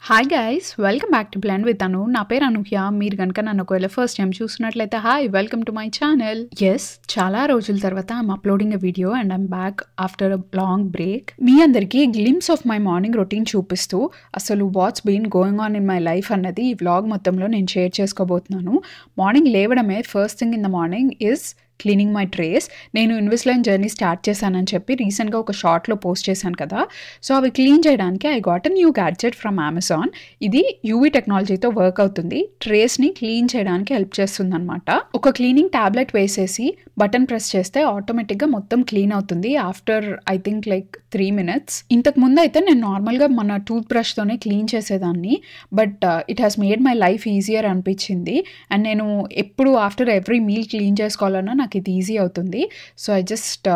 Hi guys welcome back to Blend with Anu. నా పేరు అనూహ్య. మీరు కనుక నన్ను ఒకవేళ ఫస్ట్ టైం చూసినట్లయితే hi, welcome to my channel. Yes, చాలా రోజుల తర్వాత I'm uploading a video and I'm back after a long break. మీ అందరికీ glimpse of my morning routine చూపిస్తూ అసలు what's been going on in my life అన్నది ఈ వ్లాగ్ మొత్తంలో నేను షేర్ చేసుకోబోతున్నాను. మార్నింగ్ లేవడమే first thing in the morning is cleaning my trace. నేను ఇన్విజిలైన్ జర్నీ స్టార్ట్ చేశానని చెప్పి రీసెంట్గా ఒక షార్ట్లో పోస్ట్ చేశాను కదా. సో అవి క్లీన్ చేయడానికి I got a new gadget from Amazon. ఇది యూవీ టెక్నాలజీతో వర్క్ అవుతుంది. ట్రేస్ని క్లీన్ చేయడానికి హెల్ప్ చేస్తుంది అనమాట. ఒక క్లీనింగ్ ట్యాబ్లెట్ వేసేసి బటన్ ప్రెస్ చేస్తే ఆటోమేటిక్గా మొత్తం క్లీన్ అవుతుంది after I think like 3 minutes. ఇంతకు ముందు అయితే నేను నార్మల్గా మన టూత్ బ్రష్తోనే క్లీన్ చేసేదాన్ని, but it has made my life easier అనిపించింది. అండ్ నేను ఎప్పుడు ఆఫ్టర్ ఎవ్రీ మీల్ క్లీన్ చేసుకోవాలన్నా నాకు ఇది ఈజీ అవుతుంది. So I just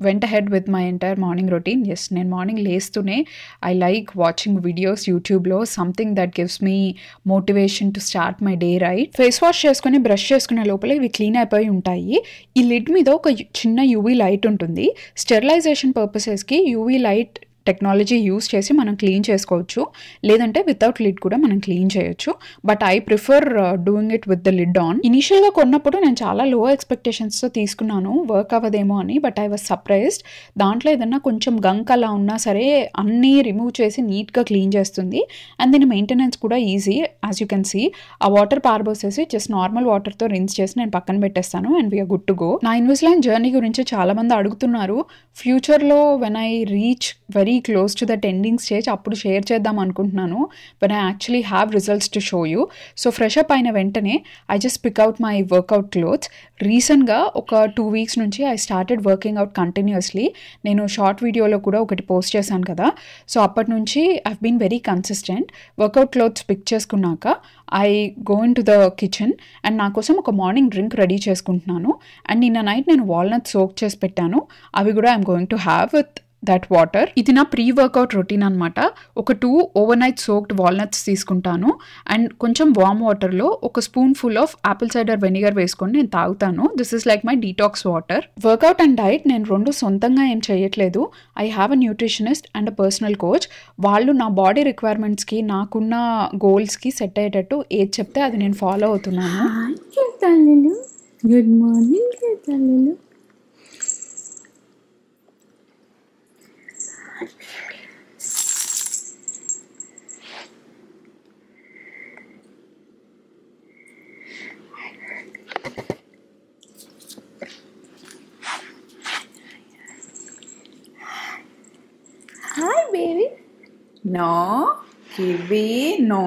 went ahead with my entire morning routine. Yes, నేను మార్నింగ్ లేస్తూనే ఐ లైక్ వాచింగ్ వీడియోస్ యూట్యూబ్లో, something that gives me motivation to start my day right. Face wash చేసుకుని brush చేసుకునే లోపల ఇవి క్లీన్ అయిపోయి ఉంటాయి. ఈ లిడ్ మీద ఒక చిన్న యూవీ లైట్ ఉంటుంది. స్టెరిలైజేషన్ పర్పసెస్కి యూవీ లైట్ టెక్నాలజీ యూస్ చేసి మనం క్లీన్ చేసుకోవచ్చు, లేదంటే వితౌట్ లిడ్ కూడా మనం క్లీన్ చేయొచ్చు. But I prefer doing it with the lid on. ఇనిషియల్గా కొన్నప్పుడు నేను చాలా లో ఎక్స్పెక్టేషన్స్తో తీసుకున్నాను, వర్క్ అవ్వదేమో అని. But I was surprised. దాంట్లో ఏదన్నా కొంచెం గంక్ అలా ఉన్నా సరే అన్నీ రిమూవ్ చేసి నీట్గా క్లీన్ చేస్తుంది. అండ్ దీని మెయింటెనెన్స్ కూడా easy. As you can see, ఆ వాటర్ పారబోసేసి జస్ట్ నార్మల్ వాటర్తో రిన్స్ చేసి నేను పక్కన పెట్టేస్తాను and we're good to go. నా ఇన్విజిలైన్ జర్నీ గురించి చాలామంది అడుగుతున్నారు. ఫ్యూచర్లో when I reach very close to that ending stage అప్పుడు షేర్ చేద్దాం అనుకుంటున్నాను, when I actually have results to show you. So fresh up అయిన వెంటనే I just pick out my workout clothes. రీసెంట్గా ఒక 2 weeks నుంచి I started working out continuously. నేను short వీడియోలో కూడా ఒకటి పోస్ట్ చేశాను కదా. సో అప్పటి నుంచి I've been very consistent. Workout clothes pick చేసుకున్నాక I go in to the kitchen and నా కోసం ఒక మార్నింగ్ డ్రింక్ రెడీ చేసుకుంటున్నాను. అండ్ నిన్న నైట్ నేను వాల్నట్ సోక్ చేసి పెట్టాను. అవి కూడా I'm going to have with that water. ఇది నా ప్రీ వర్కౌట్ రొటీన్ అనమాట. ఒక 2 overnight సోక్డ్ వాల్నట్స్ తీసుకుంటాను అండ్ కొంచెం వామ్ వాటర్లో ఒక spoon full of apple cider vinegar వేసుకొని నేను తాగుతాను. This is like my detox water. Workout and diet నేను రెండు సొంతంగా ఏం చేయట్లేదు. I have a nutritionist and a personal coach. వాళ్ళు నా బాడీ రిక్వైర్మెంట్స్కి, నాకున్న గోల్స్కి సెట్ అయ్యేటట్టు ఏది చెప్తే అది నేను ఫాలో అవుతున్నాను. Good morning. Hi baby. No, Kiwi, no.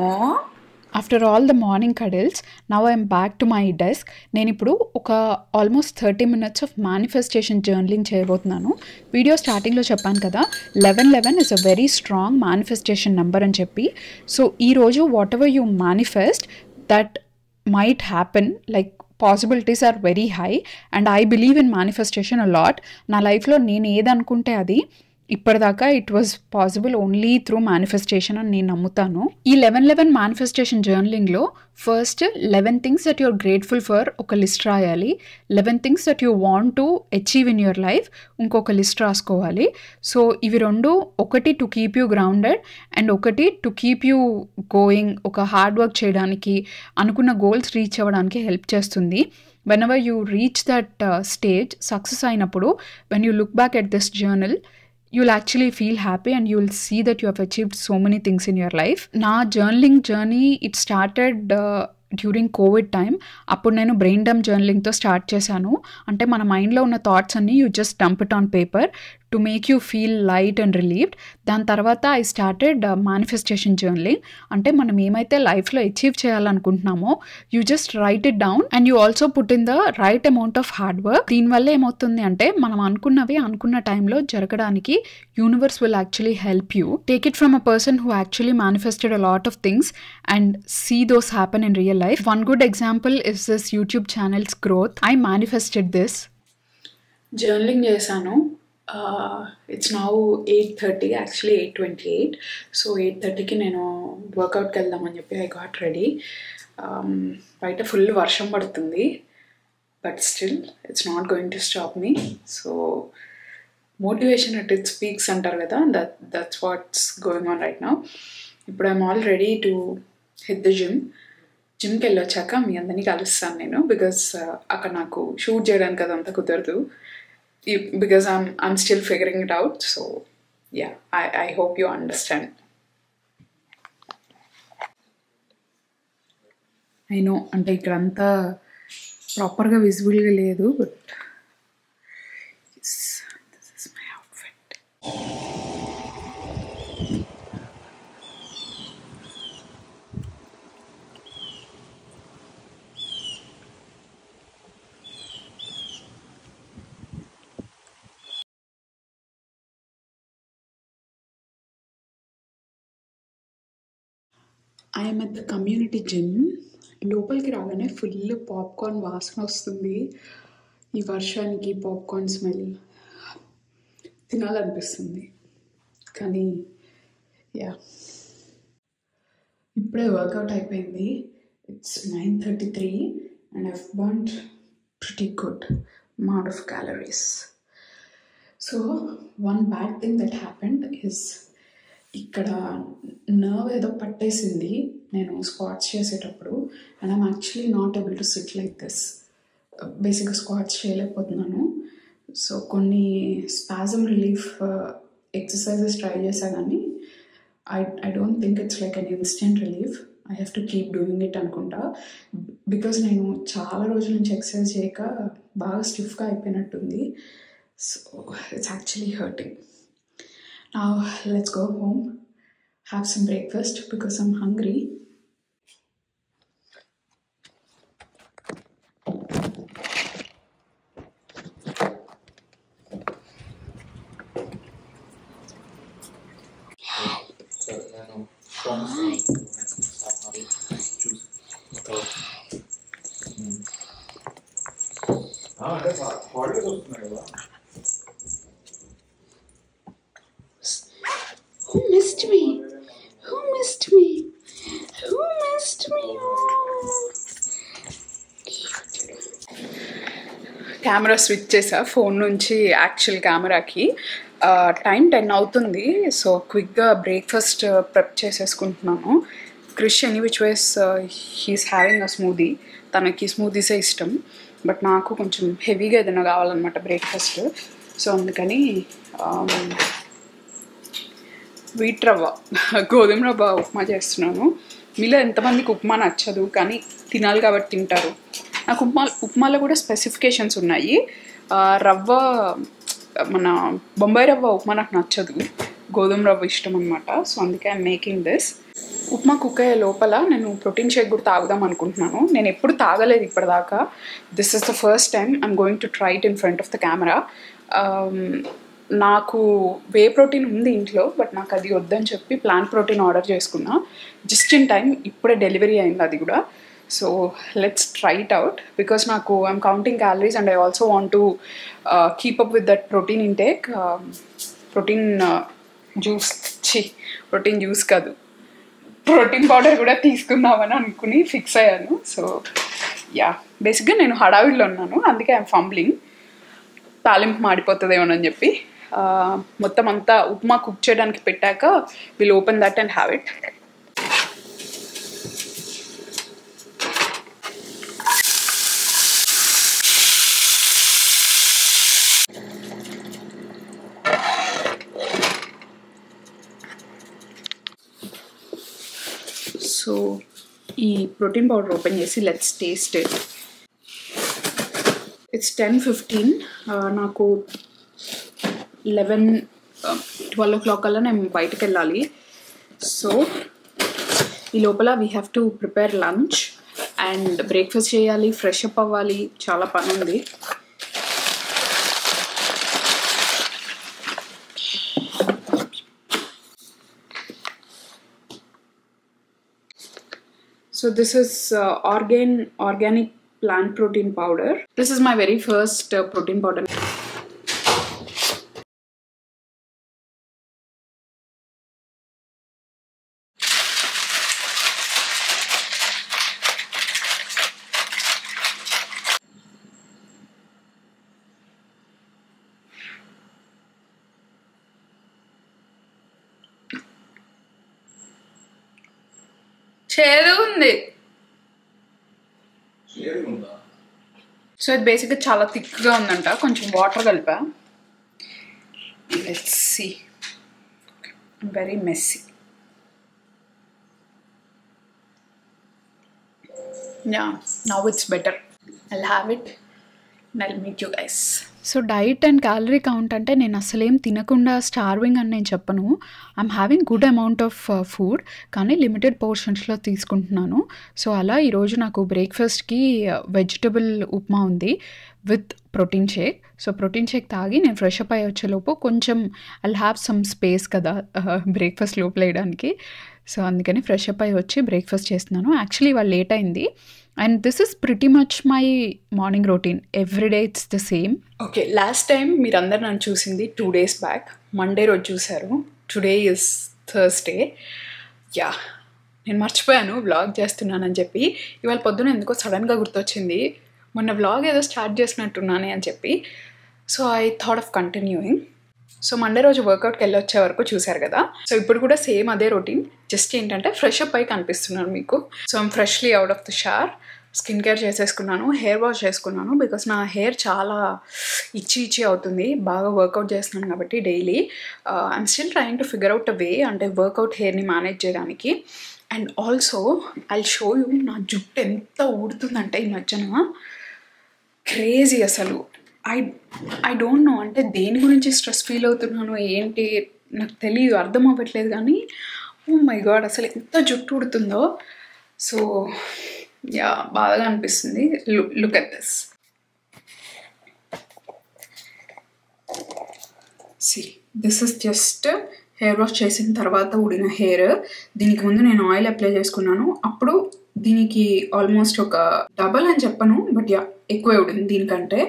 After all the morning cuddles, now I'm back to my desk. నేను ఇప్పుడు ఒక almost 30 minutes of manifestation journaling చేయబోతున్నాను. వీడియో స్టార్టింగ్లో చెప్పాను కదా, 1111 is a very strong manifestation number అని చెప్పి. సో ఈరోజు whatever you manifest that might happen, like possibilities are very high and I believe in manifestation a lot. నా లైఫ్లో నేను ఏదనుకుంటే అది ఇప్పటిదాకా it was possible only through manifestation అని నేను నమ్ముతాను. ఈ 1111 మేనిఫెస్టేషన్ జర్నలింగ్లో first 11 things that you're grateful for ఒక లిస్ట్ రాయాలి. 11 things that you want to achieve in your life ఇంకొక లిస్ట్ రాసుకోవాలి. సో ఇవి రెండు, ఒకటి to keep you grounded and ఒకటి టు కీప్ యూ గోయింగ్, ఒక హార్డ్ వర్క్ చేయడానికి, అనుకున్న గోల్స్ రీచ్ అవ్వడానికి హెల్ప్ చేస్తుంది. whenever you reach that stage, success అయినప్పుడు, when you look back at this journal, you'll actually feel happy and you'll see that you have achieved so many things in your life. నా journaling journey it started during Covid time. అప్పుడు నేను brain dump జర్నలింగ్తో start చేశాను. అంటే మన మైండ్లో ఉన్న thoughts అన్నీ you just dump it on paper to make you feel light and relieved. దాని తర్వాత ఐ స్టార్టెడ్ మేనిఫెస్టేషన్ జర్నలింగ్. అంటే మనం ఏమైతే లైఫ్లో అచీవ్ చేయాలనుకుంటున్నామో you just write it down and you also put in the right amount of hard work. దీనివల్ల ఏమవుతుంది అంటే మనం అనుకున్నవి అనుకున్న టైంలో జరగడానికి universe will actually help you. Take it from a person who actually manifested a lot of things and see those happen in real life. One good example is this YouTube channel's growth. I manifested this. Journaling చేశాను. It's now 8:30, actually 8:28. So 8:30కి నేను వర్కౌట్కి వెళ్దామని చెప్పి I got ready. బయట full వర్షం పడుతుంది, but still it's not going to stop me. So motivation at its peaks అంటారు కదా, that's what's going on right now. ఇప్పుడు I'm all ready to hit the జిమ్కి వెళ్ళొచ్చాక మీ అందరినీ కలుస్తాను నేను, బికాస్ అక్కడ నాకు షూట్ చేయడానికి అదంతా కుదరదు, because I'm still figuring it out. So yeah, I hope you understand. I know అంటే ఇక్కడ అంతా ప్రాపర్గా విజిబుల్గా లేదు, but this is my outfit. I'm at the community gym. లోపలికి రాగానే ఫుల్ పాప్కార్న్ వాసన వస్తుంది. ఈ వర్షానికి పాప్కార్న్ స్మెల్ తినాలనిపిస్తుంది. కానీ యా, ఇప్పుడే వర్కౌట్ అయిపోయింది. It's 9:33 and I've burned pretty good amount of calories. So one bad thing that happened is ఇక్కడ నర్వ్ ఏదో పట్టేసింది నేను స్క్వాట్స్ చేసేటప్పుడు, and I'm actually not able to SIT like this. బేసిక్గా స్క్వాట్స్ చేయలేకపోతున్నాను. సో కొన్ని స్పాజమ్ రిలీఫ్ ఎక్సర్సైజెస్ ట్రై చేశాను, కానీ I don't think it's like an instant relief. I have to keep doing it అనుకుంటా, బికాజ్ నేను చాలా రోజుల నుంచి ఎక్సర్సైజ్ చేయక బాగా స్టిఫ్గా అయిపోయినట్టుంది. So it's actually hurting. Now let's go home, have some breakfast because I'm hungry. Who missed me? Who missed me? Who missed me? Camera switch చేసా ఫోన్ నుంచి యాక్చువల్ కెమెరాకి. టైం 10 అవుతుంది. సో క్విక్గా బ్రేక్ఫాస్ట్ ప్రెప్ చేసేసుకుంటున్నాను. Krish any which ways he's having a smoothie. తనకి స్మూదీసే ఇష్టం, but నాకు కొంచెం హెవీగా ఏదైనా కావాలన్నమాట బ్రేక్ఫాస్ట్. సో అందుకని వీట్ రవ్వ, గోధుమ రవ్వ ఉప్మా చేస్తున్నాను. మీలో ఎంతమందికి ఉప్మా నచ్చదు, కానీ తినాలి కాబట్టి తింటారు. నాకు ఉప్మాలో కూడా స్పెసిఫికేషన్స్ ఉన్నాయి. రవ్వ మన బొంబాయి రవ్వ ఉప్మా నాకు నచ్చదు, గోధుమ రవ్వ ఇష్టం అనమాట. సో అందుకే I'm making this. Upma cook అయ్యే లోపల నేను ప్రోటీన్ షేక్ కూడా తాగుదాం అనుకుంటున్నాను. నేను ఎప్పుడు తాగలేదు ఇప్పటిదాకా. This is the first time I'm going to try it in front of the camera. నాకు వే ప్రోటీన్ ఉంది ఇంట్లో, బట్ నాకు అది వద్దని చెప్పి ప్లాంట్ ప్రోటీన్ ఆర్డర్ చేసుకున్నా జస్ట్ ఇన్ టైం. ఇప్పుడే డెలివరీ అయింది అది కూడా. So let's try it out, because నాకు I'm counting calories and I also want to keep up with that protein intake. Protein juice కాదు, ప్రోటీన్ పౌడర్ కూడా తీసుకుందామని అనుకుని ఫిక్స్ అయ్యాను. సో యా, బేసిక్గా నేను హడావిడిలో ఉన్నాను, అందుకే ఐఎమ్ ఫంబ్లింగ్. తాలింపు మాడిపోతుందేమోనని చెప్పి మొత్తం అంతా ఉప్మా కుక్ చేయడానికి పెట్టాక will open that and have it. So ఈ ప్రోటీన్ పౌడర్ ఓపెన్ చేసి లెట్స్ టేస్ట్ ఇట్. ఇట్స్ 10:15. నాకు 11-12 o'clock కల్లా నేను బయటకు వెళ్ళాలి. సో ఈ లోపల we have to prepare lunch and breakfast చేయాలి, ఫ్రెష్ అప్ అవ్వాలి, చాలా పని ఉంది. So this is organic plant protein powder. This is my very first protein powder. చేదు ఉంది. సో ఇది బేసిక్గా చాలా థిక్గా ఉందంట, కొంచెం వాటర్ కలిపా. Let's see. Very messy. Yeah, now it's better. I'll have it and I'll meet you guys. So diet and calorie count అంటే నేను అసలేం తినకుండా స్టార్వింగ్ అని నేను చెప్పను. I'm having good amount of food, కానీ లిమిటెడ్ పోర్షన్స్లో తీసుకుంటున్నాను. సో అలా ఈరోజు నాకు బ్రేక్ఫాస్ట్కి వెజిటబుల్ ఉప్మా ఉంది with protein shake. So protein shake తాగి నేను ఫ్రెష్ అప్ అయ్యి వచ్చేలోపు కొంచెం ఐల్ హ్యావ్ సమ్ స్పేస్ కదా బ్రేక్ఫాస్ట్ లోపల వేయడానికి. సో అందుకని ఫ్రెష్ అప్ అయ్యి వచ్చి బ్రేక్ఫాస్ట్ చేస్తున్నాను. యాక్చువల్లీ ఇవాళ లేట్ అయింది and this is pretty much my morning routine. Everyday it's the same. Okay, last time మీరు అందరు నన్ను చూసింది 2 days బ్యాక్, మండే రోజు చూశారు. Today is Thursday. యా, నేను మర్చిపోయాను వ్లాగ్ చేస్తున్నానని చెప్పి. ఇవాళ పొద్దున ఎందుకో సడన్గా గుర్తొచ్చింది, మొన్న వ్లాగ్ ఏదో స్టార్ట్ చేసినట్టున్నానే అని చెప్పి. So I thought of continuing. So Monday రోజు వర్కౌట్కి వెళ్ళి వచ్చే వరకు చూశారు కదా. సో ఇప్పుడు కూడా సేమ్ అదే రొటీన్, జస్ట్ ఏంటంటే ఫ్రెష్ అప్ అయి కనిపిస్తున్నాను మీకు. So I'm freshly out of the shower, skin care చేసేసుకున్నాను, హెయిర్ వాష్ చేసుకున్నాను. బికాస్ నా హెయిర్ చాలా ఇచ్చి అవుతుంది, బాగా వర్కౌట్ చేస్తున్నాను కాబట్టి daily. I'm still trying to figure out a way, అంటే వర్కౌట్ హెయిర్ని మేనేజ్ చేయడానికి. And also I show you నా జుట్టు ఎంత ఊడుతుందంటే ఈ మధ్యన క్రేజీ అసలు. ఐ డోంట్ నో, అంటే దేని గురించి స్ట్రెస్ ఫీల్ అవుతున్నాను ఏంటి నాకు తెలియదు, అర్థం అవ్వట్లేదు. కానీ ఓ మై గాడ్ అసలు ఎంత జుట్టు ఉడుతుందో. సో యా, బాగా అనిపిస్తుంది. Look at this. See, this is just hair wash చేసిన తర్వాత ఊడిన హెయిర్. దీనికి ముందు నేను ఆయిల్ అప్లై చేసుకున్నాను, అప్పుడు దీనికి ఆల్మోస్ట్ ఒక డబల్ అని చెప్పను, బట్ యా ఎక్కువే ఊడింది దీనికంటే.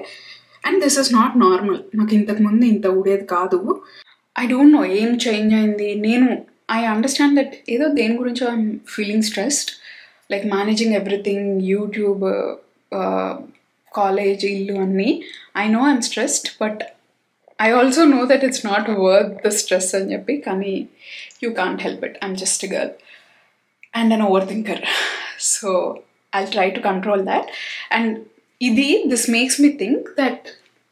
And this is not normal, నాకు ఇంతకుముందు ఇంత ఊడేది కాదు. ఐ డోంట్ నో ఏం చేంజ్ అయింది. ఐ అండర్స్టాండ్ దట్ ఏదో దేని గురించో I'm feeling stressed, like managing everything, YouTube, college, ఇల్లు అన్నీ. I know I'm stressed, but I also know that it's not worth the stress అని చెప్పి. కానీ you can't help it, I'm just girl and an over thinker. So I'll try to control that. And this makes me think that,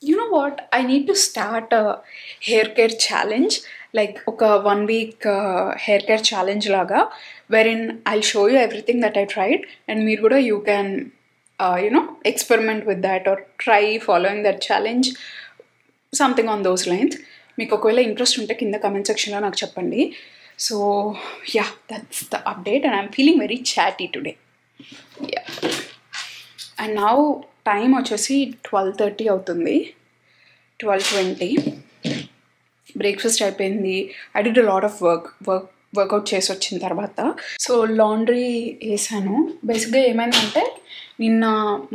you know what, I need to start a hair care challenge, like oka 1 week hair care challenge laga, wherein I'll show you everything that I tried and meer kuda you can experiment with that or try following that challenge, something on those lines. Meeku okavela interest unte kinda comment section lo naaku cheppandi. So yeah, that's the update and I'm feeling very chatty today. Yeah. And now time వచ్చేసి 12:30 అవుతుంది, 12:20. Breakfast అయిపోయింది. I did a lot of work out చేసి వచ్చిన తర్వాత so laundry వేసాను. బేసిక్గా ఏమైందంటే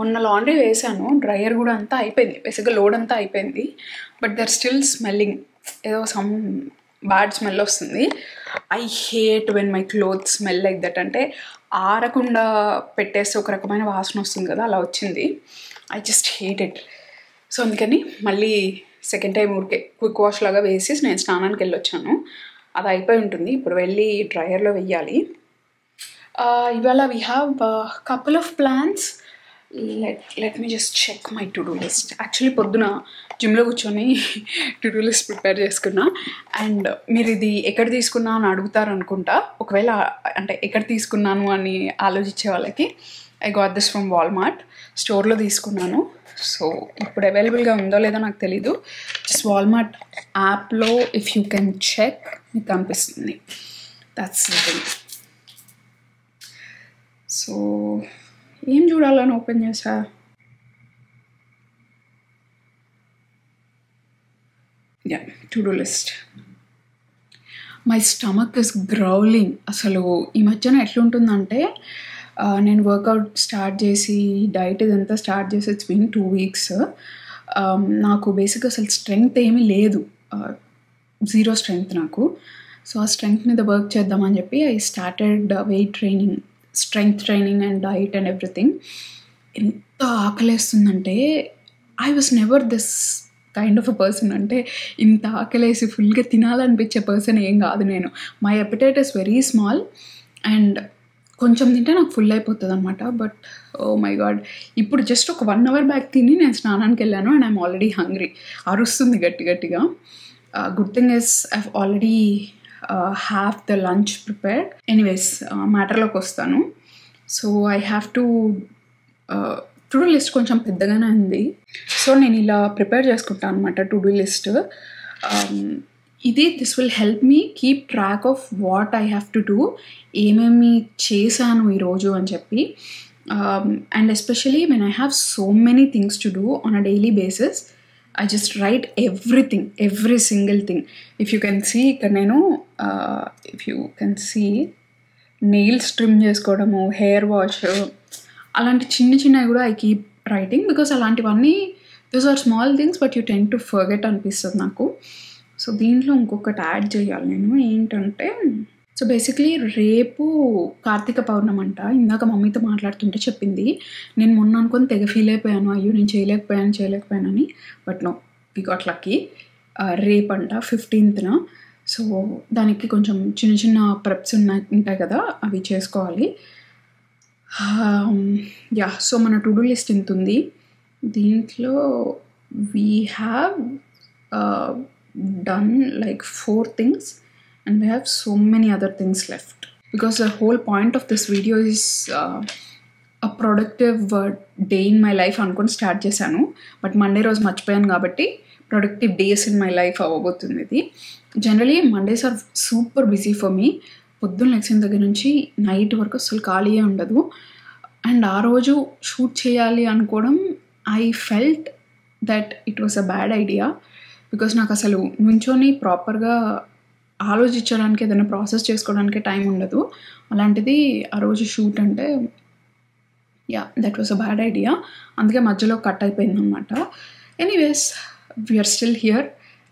మొన్న లాండ్రీ వేసాను, డ్రయర్ కూడా అంతా అయిపోయింది, బేసిక్గా లోడ్ అంతా అయిపోయింది. బట్ దర్ స్టిల్ స్మెల్లింగ్, ఏదో సమ్ బ్యాడ్ స్మెల్ వస్తుంది. I hate when my clothes smell like that. అంటే ఆరకుండా పెట్టేస్తే ఒక రకమైన వాసన వస్తుంది కదా, అలా వచ్చింది. I just hate it. So అందుకని మళ్ళీ సెకండ్ టైం ఊరికే క్విక్ వాష్ లాగా వేసి నేను స్నానానికి వెళ్ళొచ్చాను. అది అయిపోయి ఉంటుంది, ఇప్పుడు వెళ్ళి డ్రయర్లో వెయ్యాలి. ఇవాళ we have couple of plans. Let me just check my to do list. Actually పొద్దున జిమ్లో కూర్చొని టు డూ లిస్ట్ ప్రిపేర్ చేసుకున్నా. అండ్ మీరు ఇది ఎక్కడ తీసుకున్నా అని అడుగుతారు అనుకుంటా. ఒకవేళ అంటే ఎక్కడ తీసుకున్నాను అని ఆలోచించే వాళ్ళకి, I got this from Walmart. స్టోర్లో తీసుకున్నాను. సో ఇప్పుడు అవైలబుల్గా ఉందో లేదో నాకు తెలీదు. జస్ట్ వాల్మార్ట్ యాప్లో ఇఫ్ యూ కెన్ చెక్ మీకు కనిపిస్తుంది. That's thing. సో ఏం చూడాలని ఓపెన్ చేసా. Yeah, to do list. My stomach is growling. అసలు ఈ మధ్యన ఎట్లుంటుందంటే, నేను వర్కౌట్ స్టార్ట్ చేసి డైట్ ఇదంతా స్టార్ట్ చేసి ఇట్స్ బీన్ 2 weeks. నాకు బేసిక్గా అసలు స్ట్రెంగ్త్ ఏమీ లేదు, 0 స్ట్రెంగ్త్ నాకు. సో ఆ స్ట్రెంగ్త్ మీద వర్క్ చేద్దామని చెప్పి I started weight training, strength training and diet and everything. ఎంత ఆకలేస్తుందంటే, I was never this kind of a person. అంటే ఇంత ఆకలేసి ఫుల్గా తినాలనిపించే పర్సన్ ఏం కాదు నేను. My appetite is very small. And కొంచెం తింటే నాకు ఫుల్ అయిపోతుంది అనమాట. బట్ ఓ మై గాడ్, ఇప్పుడు జస్ట్ ఒక 1 అవర్ బ్యాక్ తిని నేను స్నానానికి వెళ్ళాను అండ్ ఐఎమ్ ఆల్రెడీ హంగ్రీ. అరుస్తుంది గట్టి గట్టిగా. Good thing is I've already have the lunch prepared. Anyways మ్యాటర్లోకి వస్తాను. So I have to to do list కొంచెం పెద్దగానే ఉంది. సో నేను ఇలా ప్రిపేర్ చేసుకుంటాను అనమాట to do list. This will help me keep track of what I have to do, ఏమేమి చేశాను ఈరోజు అని చెప్పి. And especially when I have so many things to do on a daily basis, I just write everything, every single thing. If you can see, ఇక్కడ నేను if you can see nails trim చేసుకోవడము, hair wash, అలాంటి చిన్నవి కూడా I keep writing because అలాంటివన్నీ those are small things but you tend to forget అనిపిస్తుంది నాకు. So దీంట్లో ఇంకొకటి యాడ్ చేయాలి నేను. ఏంటంటే సో బేసిక్లీ రేపు కార్తీక పౌర్ణమి అంట. ఇందాక మమ్మీతో మాట్లాడుతుంటే చెప్పింది. నేను మొన్న అనుకొని తెగ ఫీల్ అయిపోయాను, అయ్యో నేను చేయలేకపోయానని. But no, we got lucky. రేపంట 15th. సో దానికి కొంచెం చిన్న ప్రెప్స్ ఉంటాయి కదా, అవి చేసుకోవాలి. యా, సో మన టు డూ లిస్ట్ ఇంత ఉంది. దీంట్లో we have done like 4 things and we have so many other things left because the whole point of this video is a productive day in my life అనుకొని start చేశాను. But Monday రోజు మర్చిపోయాను కాబట్టి productive days in my life అవ్వబోతుంది ఇది. Generally Mondays are super busy for me. పొద్దున్న లెక్సిన దగ్గర నుంచి నైట్ వరకు అసలు ఖాళీయే ఉండదు. అండ్ ఆ రోజు షూట్ చేయాలి అనుకోవడం, I felt that it was a bad idea because నాకు అసలు నుంచొని ప్రాపర్గా ఆలోచించడానికి, ఏదైనా ప్రాసెస్ చేసుకోవడానికి టైం ఉండదు. అలాంటిది ఆ రోజు షూట్ అంటే that was a bad idea. అందుకే మధ్యలో కట్ అయిపోయింది అనమాట. Anyways, we're still here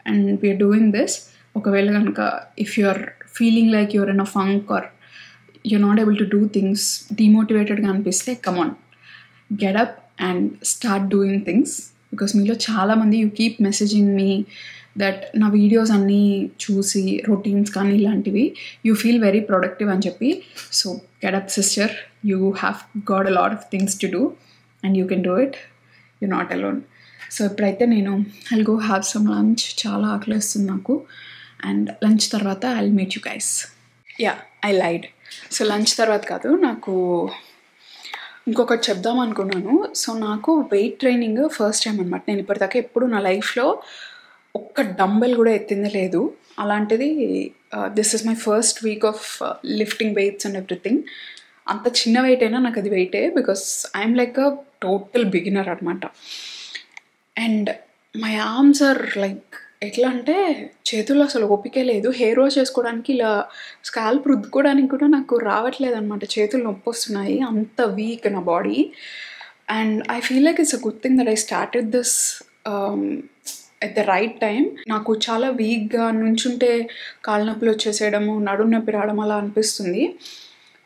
and we're doing this. ఒకవేళ కనుక if you are feeling like your in a funk or you're not able to do things, డిమోటివేటెడ్గా అనిపిస్తే come on, get up and start doing things. Because మీలో చాలామంది you keep messaging me that నా videos అన్నీ చూసి routines కానీ ఇలాంటివి you feel very productive అని చెప్పి. So get up sister, you have got a lot of things to do and you can do it. You not alone. So ఇప్పుడైతే నేను I'll go have some lunch. చాలా ఆకలిస్తుంది నాకు. And lunch తర్వాత I'll meet you guys. I lied. So lunch తర్వాత కాదు, నాకు ఇంకొకటి చెప్దాం అనుకున్నాను. సో నాకు వెయిట్ ట్రైనింగ్ ఫస్ట్ టైం అనమాట. నేను ఇప్పటిదాకా ఎప్పుడు నా లైఫ్లో ఒక్క డంబెల్ కూడా ఎత్తిందే లేదు. అలాంటిది this is my first week of lifting weights and everything. అంత చిన్న వెయిట్ అయినా నాకు అది వెయిటే because I'm like a total beginner అనమాట. And my arms are like ఎట్లా అంటే చేతుల్లో అసలు ఓపికే లేదు. హెయిర్ వాష్ చేసుకోవడానికి, ఇలా స్కాల్ప్ రుద్దుకోవడానికి కూడా నాకు రావట్లేదు అనమాట. చేతులు నొప్పి వస్తున్నాయి, అంత వీక్ నా body. And I feel like it's a good thing that I started this at the right time. నాకు చాలా వీక్గా నుంచుంటే కాళ్ళ నొప్పులు వచ్చేసేయడము, నడుము నొప్పి రావడం అలా అనిపిస్తుంది.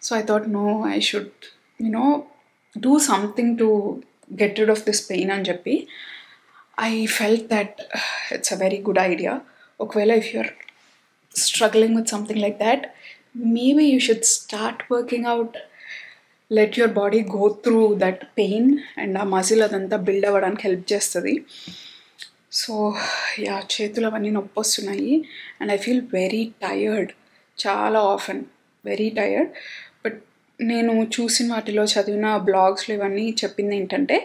So I thought no, I should do something to get rid of this pain అని చెప్పి I felt that it's a very good idea. ఒకవేళ if you're struggling with something like that, maybe you should start working out. Let your body go through that pain and ఆ muscle అదంతా build అవ్వడానికి help చేస్తుంది. So చేతులు అవన్నీ నొప్పి వస్తున్నాయి and I feel very tired, చాలా ఆఫెన్ వెరీ టయర్డ్. బట్ నేను చూసిన వాటిలో, చదివిన బ్లాగ్స్లో ఇవన్నీ చెప్పింది ఏంటంటే,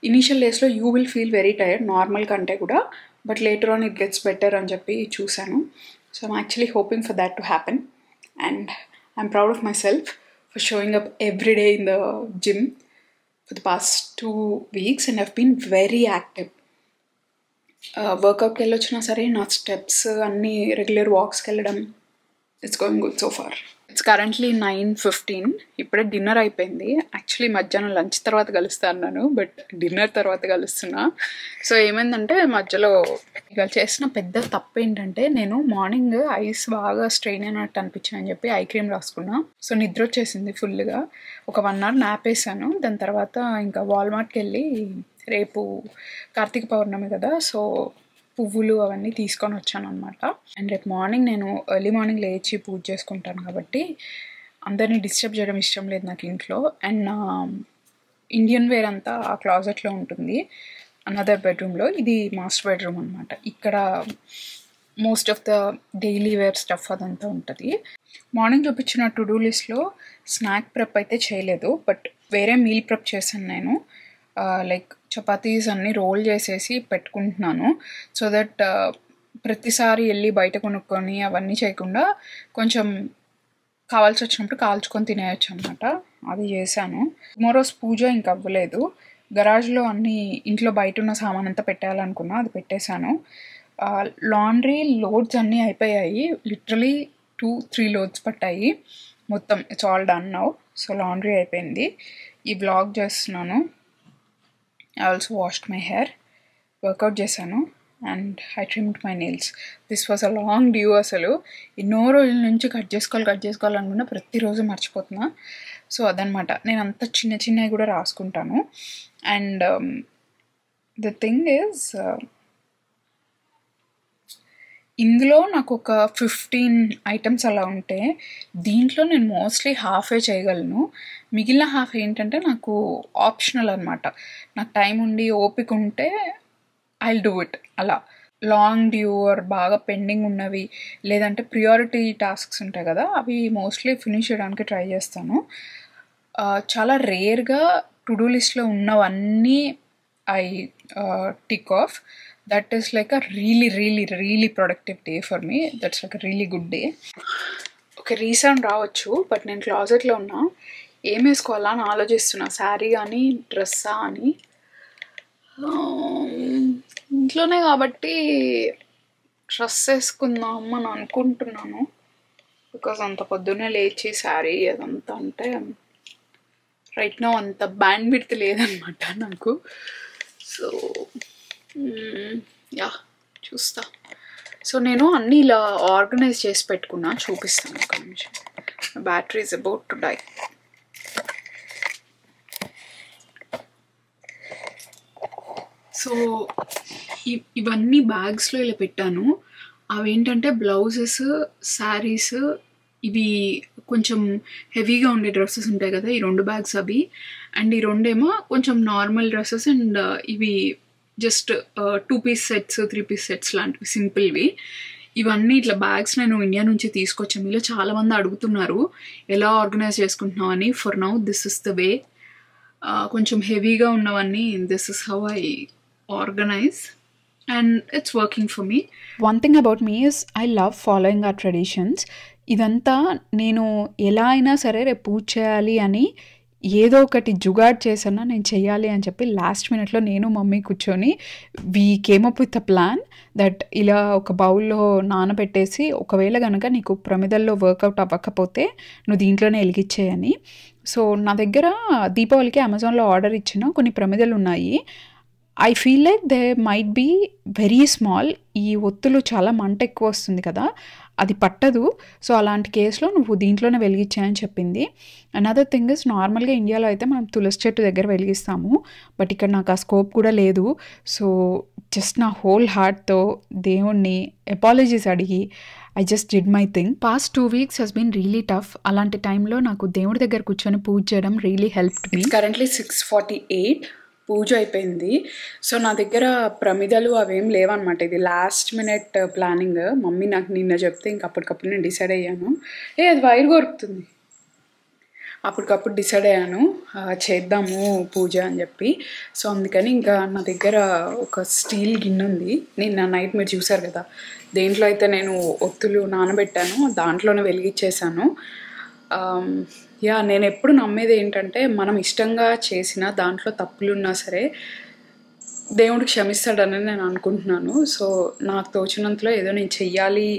ఇనీషియల్ డేస్లో you will feel very tired normal కంటే కూడా, but later on it gets better అని చెప్పి చూశాను. So I'm actually hoping for that to happen and I'm proud of my self for showing up every day in the gym for the past 2 weeks and I've been very active. వర్కౌట్కి వెళ్ళొచ్చినా సరే నా steps అన్నీ regular వాక్స్కి వెళ్ళడం, it's going good so far. It's currently 9:15. ఇప్పుడే dinner అయిపోయింది. Actually మధ్యాహ్నం లంచ్ తర్వాత కలుస్తా అన్నాను, బట్ డిన్నర్ తర్వాత కలుస్తున్నా. సో ఏమైందంటే మధ్యలో ఇక చేసిన పెద్ద తప్పు ఏంటంటే, నేను మార్నింగ్ ఐస్ బాగా స్ట్రెయిన్ అయినట్టు అనిపించాను అని చెప్పి ఐ క్రీమ్ రాసుకున్నా. సో నిద్ర వచ్చేసింది ఫుల్గా. ఒక 1 hour నాప్ వేసాను. దాని తర్వాత ఇంకా వాల్మార్ట్కి వెళ్ళి, రేపు కార్తీక పౌర్ణమి కదా, సో పువ్వులు అవన్నీ తీసుకొని వచ్చాను అనమాట. అండ్ రేపు మార్నింగ్ నేను ఎర్లీ మార్నింగ్ లేచి పూజ చేసుకుంటాను కాబట్టి అందరినీ డిస్టర్బ్ చేయడం ఇష్టం లేదు నాకు ఇంట్లో. అండ్ నా ఇండియన్ వేర్ అంతా ఆ క్లాజెట్లో ఉంటుంది, అనదర్ బెడ్రూమ్లో. ఇది మాస్టర్ బెడ్రూమ్ అనమాట. ఇక్కడ most of the daily wear stuff అదంతా ఉంటుంది. మార్నింగ్ చూపించిన టు డూ లిస్ట్లో స్నాక్ ప్రెప్ అయితే చేయలేదు, బట్ వేరే మీల్ ప్రెప్ చేశాను నేను. లైక్ చపాతీస్ అన్నీ రోల్ చేసేసి పెట్టుకుంటున్నాను, సో దట్ ప్రతిసారి వెళ్ళి బయట కొనుక్కొని అవన్నీ చేయకుండా కొంచెం కావాల్సి వచ్చినప్పుడు కాల్చుకొని తినేయచ్చు అనమాట. అది చేశాను. టుమారోస్ పూజ ఇంక అవ్వలేదు. గరాజ్లో అన్నీ ఇంట్లో బయట ఉన్న సామాన్ అంతా పెట్టాలనుకున్నా, అది పెట్టేశాను. లాండ్రీ లోడ్స్ అన్నీ అయిపోయాయి. లిటరలీ 2-3 లోడ్స్ పట్టాయి మొత్తం. It's all done now. So laundry అయిపోయింది. ఈ వ్లాగ్ చేస్తున్నాను. I also washed my hair, workout చేశాను, and I trimmed my nails. This was a long due. అసలు ఎన్నో రోజుల నుంచి కట్ చేసుకోవాలనుకున్నా, ప్రతిరోజు మర్చిపోతున్నా. సో అదనమాట. నేను అంత చిన్నవి కూడా రాసుకుంటాను. అండ్ ద థింగ్ ఈజ్, ఇందులో నాకు ఒక 15 ఐటమ్స్ అలా ఉంటే దీంట్లో నేను మోస్ట్లీ హాఫే చేయగలను. మిగిలిన హాఫ్ ఏంటంటే నాకు ఆప్షనల్ అనమాట. నాకు టైం ఉండి ఓపిక ఉంటే ఐ విల్ డూ ఇట్. అలా లాంగ్ డ్యూ ఆర్ బాగా పెండింగ్ ఉన్నవి, లేదంటే ప్రియారిటీ టాస్క్స్ ఉంటాయి కదా, అవి మోస్ట్లీ ఫినిష్ చేయడానికి ట్రై చేస్తాను. చాలా రేర్గా టు డూ లిస్ట్లో ఉన్నవన్నీ I tick of. That is like a really productive day for me. That's like a really good day. Okay, resound రావచ్చు, బట్ నేను క్లాజెట్లో ఉన్నా. ఏం వేసుకోవాలా అని ఆలోచిస్తున్నా. శారీ కానీ డ్రెస్సా అని. ఇంట్లోనే కాబట్టి డ్రెస్ వేసుకుందాం అని అనుకుంటున్నాను. బికాజ్ అంత పొద్దున్నే లేచి శారీ అదంతా అంటే రైట్ నౌ అంత బ్యాండ్ విడ్త్ లేదనమాట నాకు. సో యా, చూస్తా. సో నేను అన్నీ ఇలా ఆర్గనైజ్ చేసి పెట్టుకున్నా, చూపిస్తాను ఒక నిమిషం. Battery is about to die. So ఇవన్నీ బ్యాగ్స్లో ఇలా పెట్టాను. అవేంటంటే బ్లౌజెస్, శారీస్, ఇవి కొంచెం హెవీగా ఉండే డ్రెస్సెస్ ఉంటాయి కదా, ఈ 2 బ్యాగ్స్ అవి. అండ్ ఈ 2 ఏమో కొంచెం నార్మల్ డ్రెస్సెస్. అండ్ ఇవి just 2 piece sets, 3 piece sets లాంటివి సింపుల్వి. ఇవన్నీ ఇట్లా బ్యాగ్స్ నేను ఇండియా నుంచి తీసుకొచ్చాను. ఇలా చాలామంది అడుగుతున్నారు ఎలా ఆర్గనైజ్ చేసుకుంటున్నావు అని. For now this is the way. కొంచెం హెవీగా ఉన్నవన్నీ this is how I organise, and it's working for me. One thing about me is I love following hour traditions. ఇదంతా నేను ఎలా అయినా సరే రేపు పూజ చేయాలి అని ఏదో ఒకటి జుగాడ్ చేసన్నా నేను చెయ్యాలి అని చెప్పి లాస్ట్ మినిట్లో నేను మమ్మీ కూర్చొని we came up with a plan that ఇలా ఒక బౌల్లో నానబెట్టేసి, ఒకవేళ కనుక నీకు ప్రమిదల్లో వర్కౌట్ అవ్వకపోతే నువ్వు దీంట్లోనే వెలిగించేయని. సో నా దగ్గర దీపావళికి అమెజాన్లో ఆర్డర్ ఇచ్చిన కొన్ని ప్రమిదలు ఉన్నాయి. I feel like they might be very small. ఈ ఒత్తులు చాలా మంట ఎక్కువ వస్తుంది కదా, అది పట్టదు. సో అలాంటి కేసులో నువ్వు దీంట్లోనే వెలిగించాయని చెప్పింది. అనదర్ థింగ్ ఇస్, నార్మల్గా ఇండియాలో అయితే మనం తులసి చెట్టు దగ్గర వెలిగిస్తాము, బట్ ఇక్కడ నాకు ఆ స్కోప్ కూడా లేదు. సో జస్ట్ నా హోల్ హార్ట్తో దేవుణ్ణి అపాలజీస్ అడిగి I just did my thing. Past 2 weeks has been really tough. అలాంటి టైంలో నాకు దేవుడి దగ్గర కూర్చొని పూజ చేయడం రియలీ హెల్ప్డ్ మీ. కరెంట్లీ 6:48 పూజ అయిపోయింది. సో నా దగ్గర ప్రమిదలు అవేం లేవన్నమాట. ఇది లాస్ట్ మినిట్ ప్లానింగ్. మమ్మీ నాకు నిన్న చెప్తే ఇంక అప్పటికప్పుడు నేను డిసైడ్ అయ్యాను. అది వైర్ కొరుకుతుంది. అప్పటికప్పుడు డిసైడ్ అయ్యాను చేద్దాము పూజ అని చెప్పి. సో అందుకని ఇంకా నా దగ్గర ఒక స్టీల్ గిన్నె ఉంది. నిన్న నైట్ మీరు చూసారు కదా, దేంట్లో అయితే నేను ఒత్తులు నానబెట్టాను దాంట్లోనే వెలిగించేసాను. యా, నేను ఎప్పుడు నమ్మేది ఏంటంటే మనం ఇష్టంగా చేసిన దాంట్లో తప్పులున్నా సరే దేవుడికి క్షమిస్తాడని నేను అనుకుంటున్నాను. సో నాకు తోచినంతలో ఏదో నేను చెయ్యాలి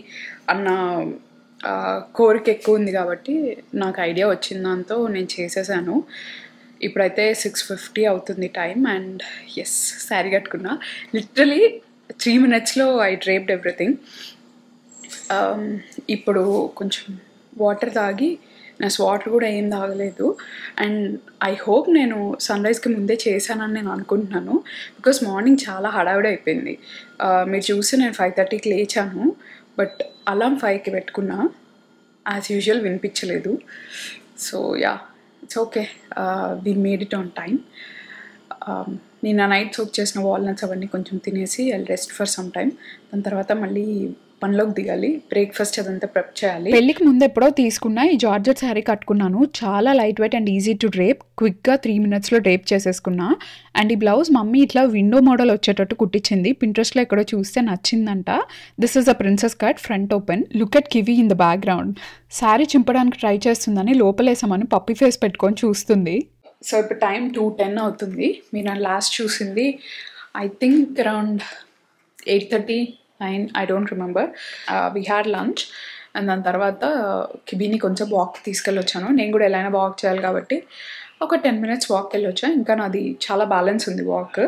అన్న కోరిక ఎక్కువ ఉంది కాబట్టి నాకు ఐడియా వచ్చిన దాంతో నేను చేసేసాను. ఇప్పుడైతే 6:50 అవుతుంది టైం. అండ్ ఎస్, శారీ కట్టుకున్నా. లిటరలీ 3 minutesలో ఐ డ్రేప్డ్ ఎవ్రీథింగ్. ఇప్పుడు కొంచెం వాటర్ తాగి, నా వాటర్ కూడా ఏం తాగలేదు. అండ్ ఐ హోప్ నేను సన్రైజ్కి ముందే చేశానని నేను అనుకుంటున్నాను. బికాస్ మార్నింగ్ చాలా హడావిడి అయిపోయింది. మీరు చూసి నేను 5:30కి లేచాను, బట్ అలారం 5కి పెట్టుకున్నా. యాజ్ యూజువల్ వినిపించలేదు. So yeah, it's okay, we made it on time. నేను నైట్ సోక్ చేసిన వాల్నట్స్ అవన్నీ కొంచెం తినేసి I rest for some time. దాని తర్వాత మళ్ళీ పనిలోకి దిగాలి, బ్రేక్ఫాస్ట్ అదంతా ప్రెప్ చేయాలి. పెళ్ళికి ముందు ఎప్పుడో తీసుకున్న ఈ జార్జెట్ శారీ కట్టుకున్నాను. చాలా light weight and easy to drape. క్విక్గా 3 minutesలో డ్రేప్ చేసేసుకున్నా. అండ్ ఈ బ్లౌజ్ మమ్మీ ఇట్లా విండో మోడల్ వచ్చేటట్టు కుట్టించింది. పింట్రెస్ట్లో ఎక్కడో చూస్తే నచ్చిందంట. This is a princess cut, front open. Look at Kiwi in the background. Sari చింపడానికి ట్రై చేస్తుందని లోపలేసామని పప్పి ఫేస్ పెట్టుకొని చూస్తుంది. సో ఇప్పుడు టైం 2:10 అవుతుంది. మీరు నా లాస్ట్ చూసింది I think around 8:39, I don't remember. We had lunch and దాని తర్వాత కిబీని కొంచెం వాక్ తీసుకెళ్ళొచ్చాను. నేను కూడా ఎలా అయినా వాక్ చేయాలి కాబట్టి ఒక 10 minutes వాక్కి వెళ్ళొచ్చా. ఇంకా నాది చాలా బ్యాలెన్స్ ఉంది వాక్.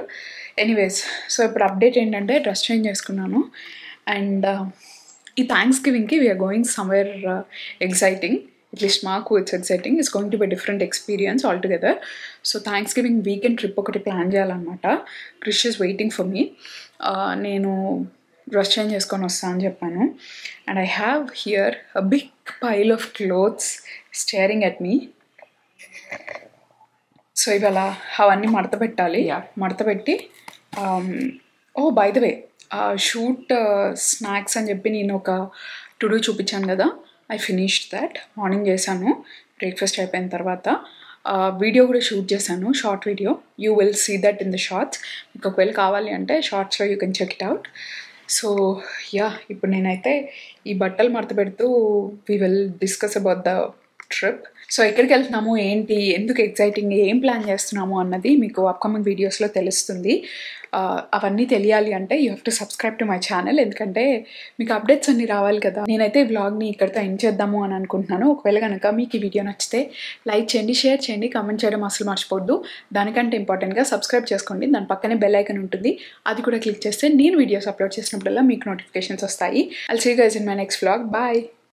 ఎనీవేస్, సో ఇప్పుడు అప్డేట్ ఏంటంటే డ్రెస్ చేంజ్ చేసుకున్నాను. అండ్ ఈ థ్యాంక్స్ గివింగ్కి we're going somewhere exciting. At least మాకు it's exciting. It's going to be different experience all together. So Thanksgiving weekend trip ఒకటి ప్లాన్ చేయాలన్నమాట. Krish is waiting for me. నేను డ్రెస్ చేంజ్ చేసుకొని వస్తాను అని చెప్పాను. And I have here a big pile of clothes staring at me. సో ఇవాళ అవన్నీ మడత పెట్టాలి. మడత పెట్టి by the way shoot snacks అని చెప్పి నేను ఒక టుడూ చూపించాను కదా, ఐ ఫినిష్డ్ దట్. మార్నింగ్ చేశాను బ్రేక్ఫాస్ట్ అయిపోయిన తర్వాత. వీడియో కూడా షూట్ చేశాను, short video. You will see that in the shorts. మీకు ఒకవేళ కావాలి అంటే షార్ట్స్లో you can check it out. So yeah, ఇప్పుడు నేనైతే ఈ బట్టలు మడత పెడుతూ we will discuss about the trip. So ఎక్కడికి వెళ్తున్నాము, ఏంటి, ఎందుకు ఎక్సైటింగ్, ఏం ప్లాన్ చేస్తున్నాము అన్నది మీకు అప్కమింగ్ వీడియోస్లో తెలుస్తుంది. అవన్నీ తెలియాలి అంటే you have to subscribe to my channel. ఎందుకంటే మీకు అప్డేట్స్ అన్నీ రావాలి కదా. నేనైతే ఈ వ్లాగ్ని ఇక్కడితో ఎండ్ చేద్దాము అని అనుకుంటున్నాను. ఒకవేళ కనుక మీకు ఈ వీడియో నచ్చితే లైక్ చేయండి, షేర్ చేయండి, కామెంట్ చేయడం అసలు మర్చిపోద్దు. దానికంటే ఇంపార్టెంట్గా సబ్స్క్రైబ్ చేసుకోండి. దాని పక్కనే బెల్ ఐకాన్ ఉంటుంది, అది కూడా క్లిక్ చేస్తే నేను వీడియోస్ అప్లోడ్ చేసినప్పుడల్లా మీకు నోటిఫికేషన్స్ వస్తాయి. I'll see you guys in my next vlog. Bye.